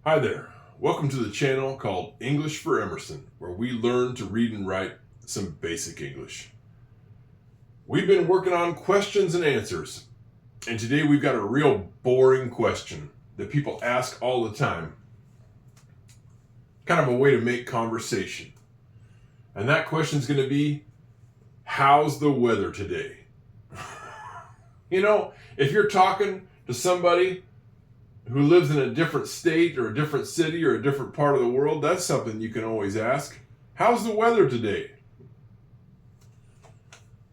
Hi there. Welcome to the channel called English for Emerson, where we learn to read and write some basic English. We've been working on questions and answers, and today we've got a real boring question that people ask all the time. Kind of a way to make conversation. And that question is going to be, how's the weather today? If you're talking to somebody who lives in a different state or a different city or a different part of the world, that's something you can always ask. How's the weather today?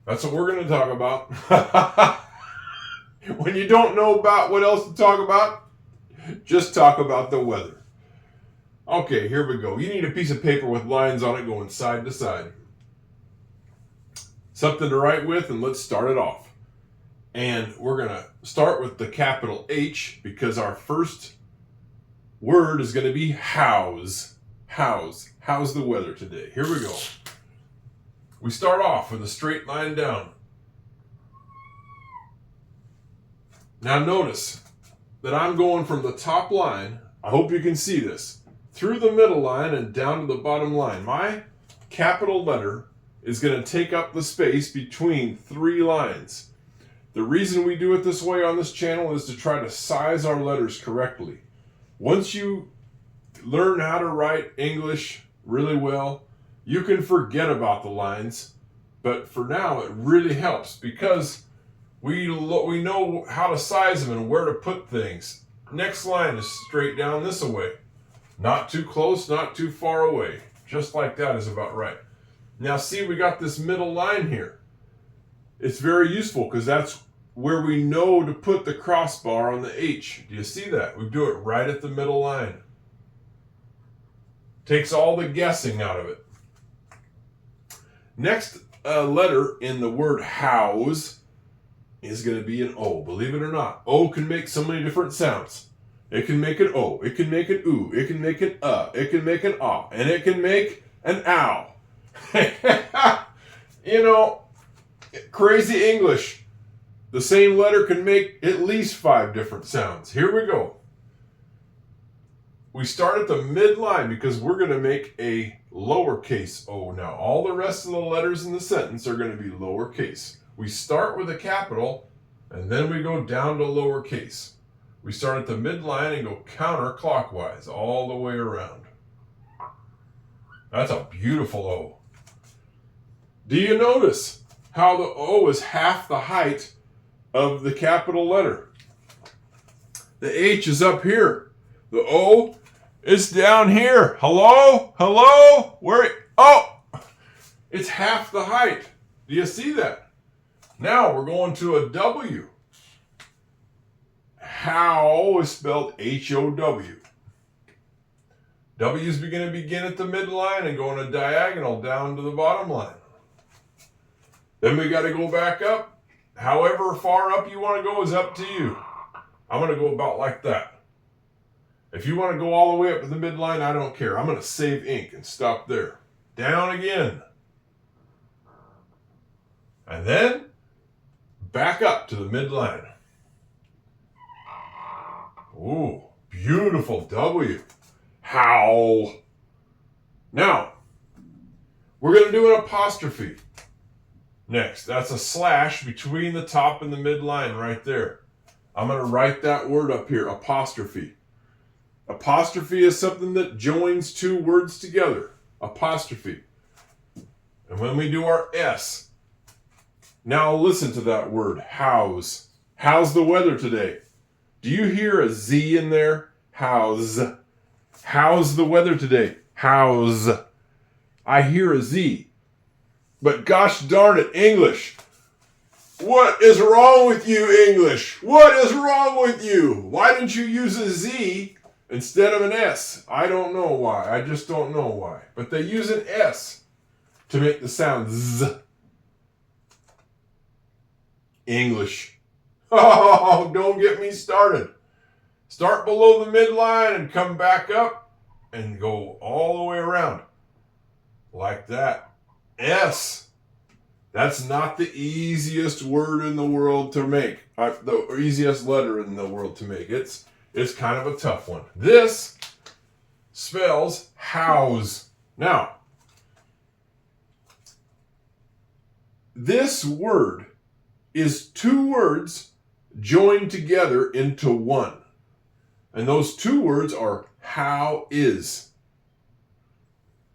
That's what we're going to talk about. When you don't know about what else to talk about, just talk about the weather. Okay, here we go. You need a piece of paper with lines on it going side to side. Something to write with, and let's start it off. And we're going to start with the capital H because our first word is going to be how's. How's the weather today? Here we go. We start off with a straight line down. Now notice that I'm going from the top line, I hope you can see this, through the middle line and down to the bottom line. My capital letter is going to take up the space between three lines. The reason we do it this way on this channel is to try to size our letters correctly. Once you learn how to write English really well, you can forget about the lines. But for now, it really helps because we know how to size them and where to put things. Next line is straight down this way. Not too close, not too far away. Just like that is about right. Now see, we got this middle line here. It's very useful because that's where we know to put the crossbar on the H. Do you see that? We do it right at the middle line. Takes all the guessing out of it. Next letter in the word how's is going to be an O. Believe it or not, O can make so many different sounds. It can make an O, it can make an oo, it can make an it can make an ah, and it can make an ow. Crazy English. The same letter can make at least 5 different sounds. Here we go. We start at the midline because we're going to make a lowercase o now. All the rest of the letters in the sentence are going to be lowercase. We start with a capital, and then we go down to lowercase. We start at the midline and go counterclockwise all the way around. That's a beautiful O. Do you notice how the O is half the height of the capital letter? The H is up here. The O is down here. Hello? Hello? It's half the height. Do you see that? Now we're going to a W. How is spelled H-O-W. W is going to begin at the midline and go on a diagonal down to the bottom line. Then we got to go back up. However far up you want to go is up to you. I'm going to go about like that. If you want to go all the way up to the midline, I don't care. I'm going to save ink and stop there. Down again. And then back up to the midline. Ooh, beautiful W. How. Now, we're going to do an apostrophe. Next, that's a slash between the top and the midline right there. I'm going to write that word up here, apostrophe. Apostrophe is something that joins two words together. Apostrophe. And when we do our S, now listen to that word, how's. How's the weather today? Do you hear a Z in there? How's. How's the weather today? How's. I hear a Z. But gosh darn it, English. What is wrong with you, English? What is wrong with you? Why didn't you use a Z instead of an S? I don't know why. I just don't know why. But they use an S to make the sound Z. English. Oh, don't get me started. Start below the midline and come back up and go all the way around. Like that. S. That's not the easiest word in the world to make. The easiest letter in the world to make. It's kind of a tough one. This spells house. Now, this word is two words joined together into one. And those two words are how is.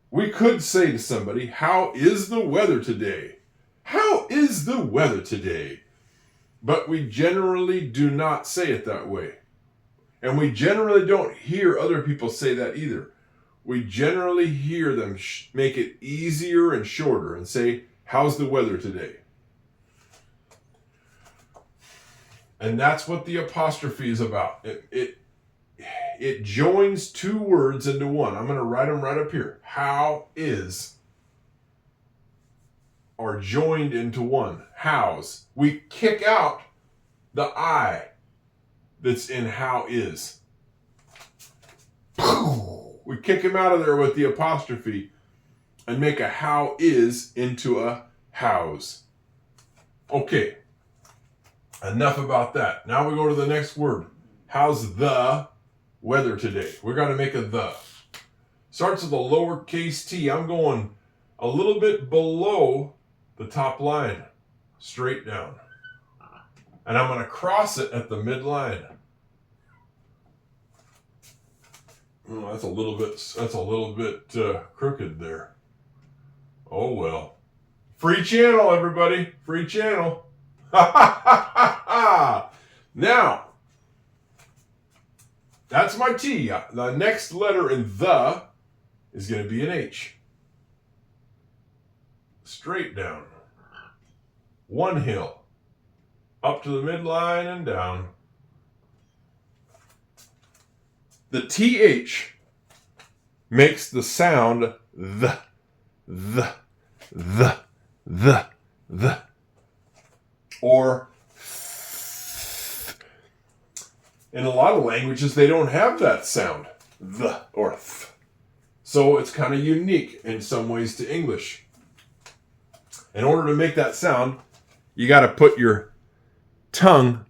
We could say to somebody, how is the weather today? How is the weather today? But we generally do not say it that way. And we generally don't hear other people say that either. We generally hear them make it easier and shorter and say, how's the weather today? And that's what the apostrophe is about. It joins two words into one. I'm going to write them right up here. How is are joined into one. How's. We kick out the I that's in how is. We kick him out of there with the apostrophe and make a how is into a how's. Okay. Enough about that. Now we go to the next word. How's the weather today? We're going to make a the. Starts with a lowercase t. I'm going a little bit below the top line, straight down. And I'm going to cross it at the midline. Oh, that's a little bit crooked there. Oh well. Free channel, everybody. Free channel. Now, that's my T. The next letter in the is going to be an H. Straight down. One hill. Up to the midline and down. The TH makes the sound the. Or in a lot of languages, they don't have that sound, the or th. So it's kind of unique in some ways to English. In order to make that sound, you got to put your tongue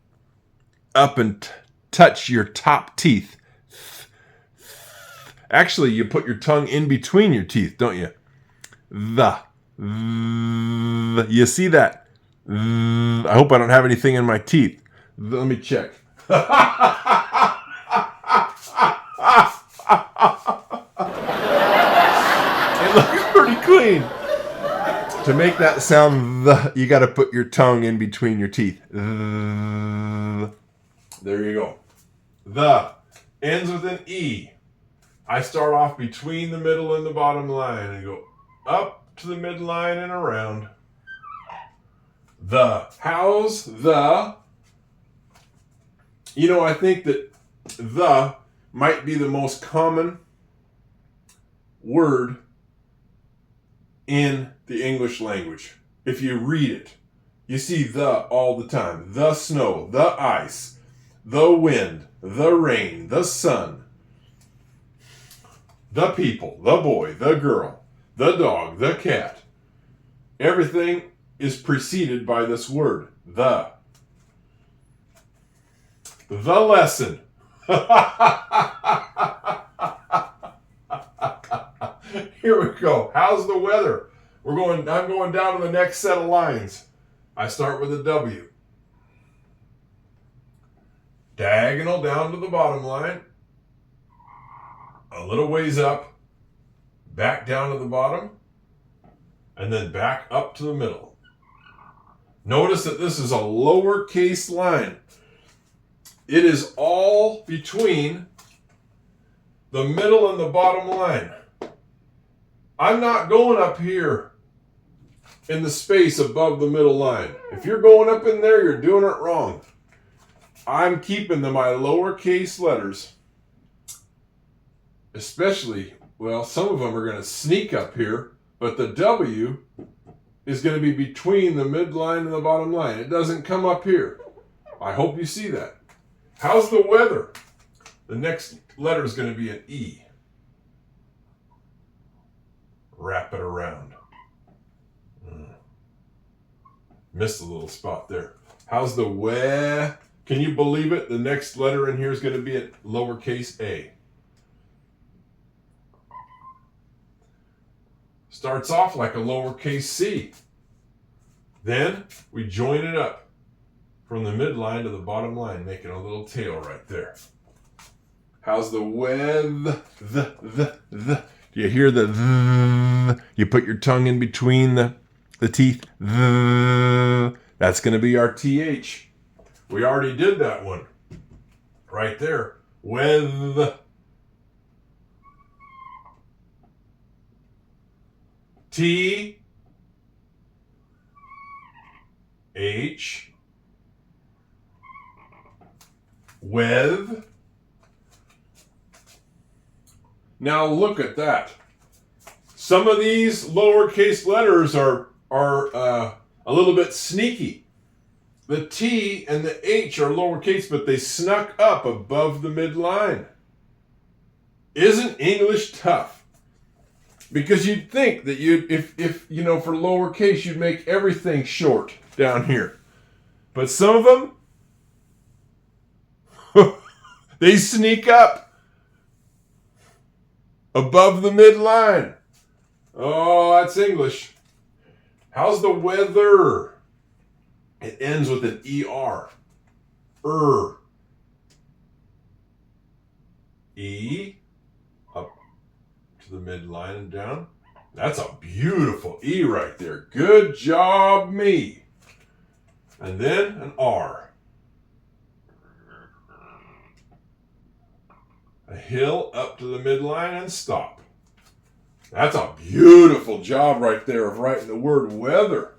up and touch your top teeth. Actually, you put your tongue in between your teeth, don't you? The. You see that? I hope I don't have anything in my teeth. Let me check. It looks pretty clean. To make that sound, you got to put your tongue in between your teeth. There you go. The ends with an E. I start off between the middle and the bottom line and go up to the midline and around. The. How's the? You know, I think that the might be the most common word in the English language. If you read it, you see the all the time. The snow, the ice, the wind, the rain, the sun, the people, the boy, the girl, the dog, the cat. Everything is preceded by this word, the. The lesson. Here we go. How's the weather? I'm going down to the next set of lines. I start with a W. Diagonal down to the bottom line. A little ways up. Back down to the bottom. And then back up to the middle. Notice that this is a lowercase line. It is all between the middle and the bottom line. I'm not going up here in the space above the middle line. If you're going up in there, you're doing it wrong. I'm keeping my lowercase letters, especially, well, some of them are going to sneak up here, but the W is going to be between the midline and the bottom line. It doesn't come up here. I hope you see that. How's the weather? The next letter is going to be an E. Wrap it around. Missed a little spot there. How's the we? Can you believe it? The next letter in here is going to be a lowercase a. starts off like a lowercase c. Then we join it up from the midline to the bottom line, making a little tail right there. How's the the? Do you hear the? You put your tongue in between the teeth. That's going to be our th. We already did that one right there. With T H with. Now look at that. Some of these lowercase letters are a little bit sneaky. The T and the H are lowercase, but they snuck up above the midline. Isn't English tough? Because you'd think that if you know, for lowercase, you'd make everything short down here. But some of them, they sneak up above the midline. Oh, that's English. How's the weather? It ends with an ER. E, up to the midline and down. That's a beautiful E right there. Good job, me. And then an R. A hill up to the midline and stop. That's a beautiful job right there of writing the word weather.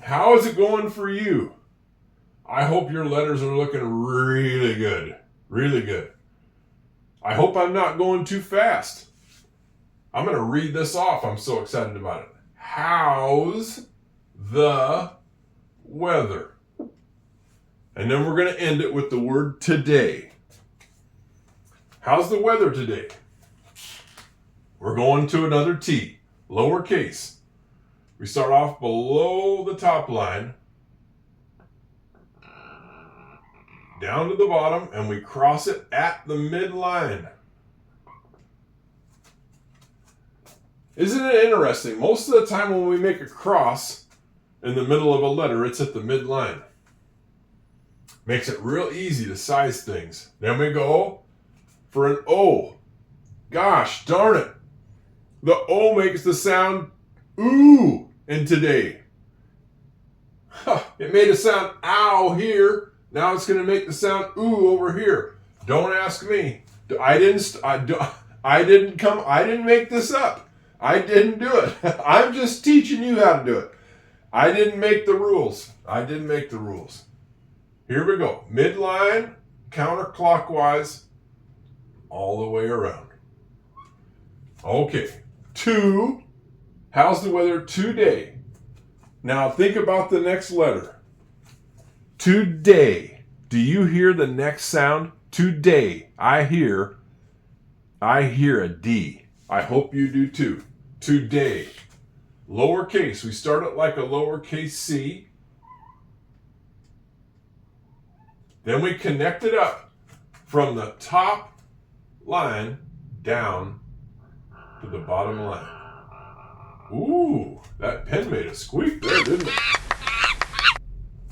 How is it going for you? I hope your letters are looking really good. Really good. I hope I'm not going too fast. I'm going to read this off. I'm so excited about it. How's the weather? And then we're going to end it with the word today. How's the weather today? We're going to another T, lowercase. We start off below the top line, down to the bottom, and we cross it at the midline. Isn't it interesting? Most of the time when we make a cross in the middle of a letter, it's at the midline. Makes it real easy to size things. Then we go for an O. Gosh darn it. The O makes the sound ooh in today. It made a sound ow here. Now it's going to make the sound ooh over here. Don't ask me. I didn't make this up. I didn't do it. I'm just teaching you how to do it. I didn't make the rules. Here we go. Midline, counterclockwise, all the way around. Okay. 2. How's the weather today? Now think about the next letter. Today. Do you hear the next sound? Today. I hear a D. I hope you do too. Today. Lowercase. We start it like a lowercase c. Then we connect it up from the top line down to the bottom line. Ooh, that pen made a squeak there, didn't it?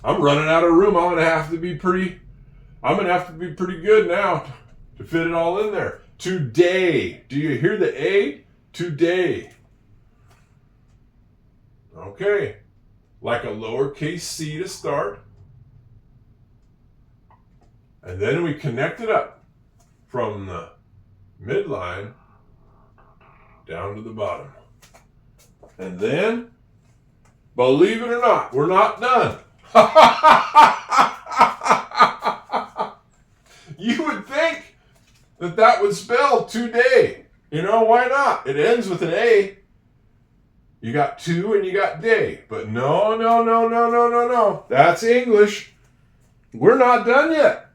I'm running out of room. I'm gonna have to be pretty good now to fit it all in there. Today. Do you hear the A? Today. Okay. Like a lowercase c to start. And then we connect it up from the midline down to the bottom. And then, believe it or not, we're not done. You would think that would spell today. You know, why not? It ends with an A. You got two and you got day. But no. That's English. We're not done yet.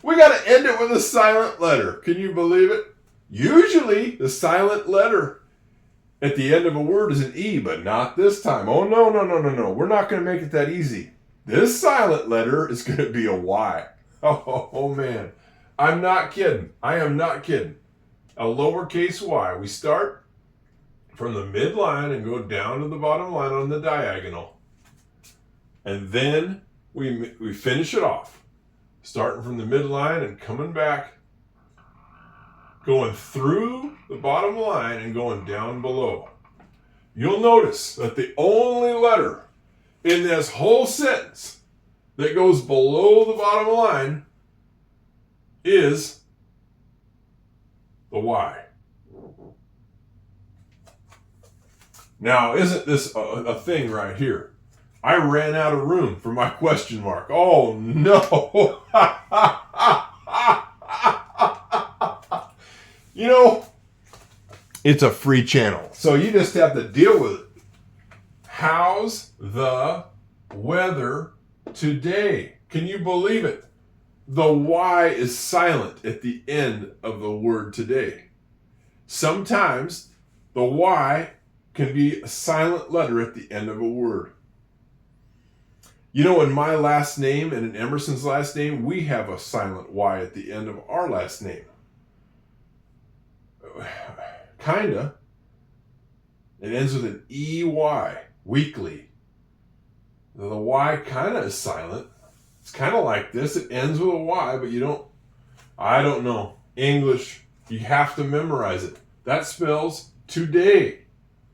We got to end it with a silent letter. Can you believe it? Usually, the silent letter at the end of a word is an E, but not this time. Oh, no. We're not going to make it that easy. This silent letter is going to be a Y. Oh man. I'm not kidding. I am not kidding. A lowercase y. We start from the midline and go down to the bottom line on the diagonal. And then we finish it off. Starting from the midline and coming back, going through the bottom line and going down below. You'll notice that the only letter in this whole sentence that goes below the bottom line is the Y. Now, isn't this a thing right here? I ran out of room for my question mark. Oh, no. You know, it's a free channel, so you just have to deal with it. How's the weather today? Can you believe it? The Y is silent at the end of the word today. Sometimes the Y can be a silent letter at the end of a word. You know, in my last name and in Emerson's last name, we have a silent Y at the end of our last name. Kinda. It ends with an EY, weekly. The Y kinda is silent. It's kind of like this. It ends with a Y, but I don't know. English, you have to memorize it. That spells today.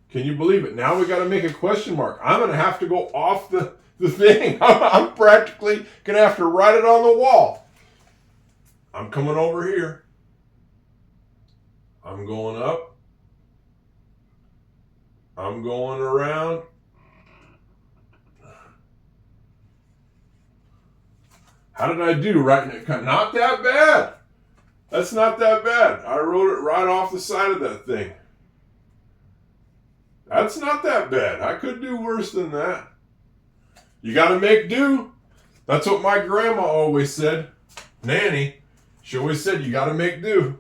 Can you believe it? Now we got to make a question mark. I'm going to have to go off the thing. I'm practically going to have to write it on the wall. I'm coming over here. I'm going up. I'm going around. How did I do writing it? Not that bad. That's not that bad. I wrote it right off the side of that thing. That's not that bad. I could do worse than that. You got to make do. That's what my grandma always said. Nanny, she always said, you got to make do.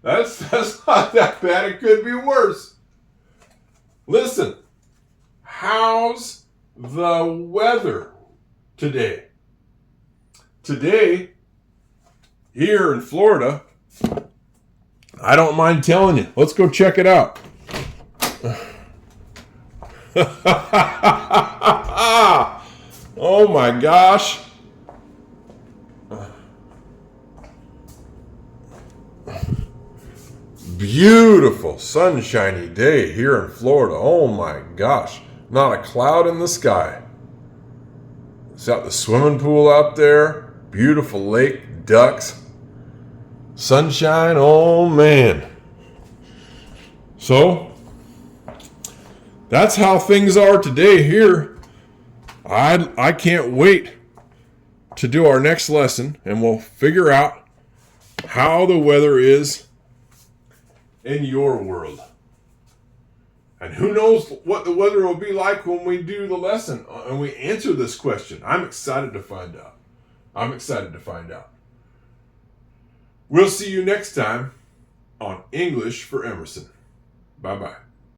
That's not that bad. It could be worse. Listen, how's the weather today? Today, here in Florida, I don't mind telling you. Let's go check it out. Oh my gosh. Beautiful sunshiny day here in Florida. Oh my gosh. Not a cloud in the sky. It's got the swimming pool out there. Beautiful lake, ducks. Sunshine, oh man. So, that's how things are today here. I can't wait to do our next lesson, and we'll figure out how the weather is in your world. And who knows what the weather will be like when we do the lesson and we answer this question. I'm excited to find out. We'll see you next time on English for Emerson. Bye-bye.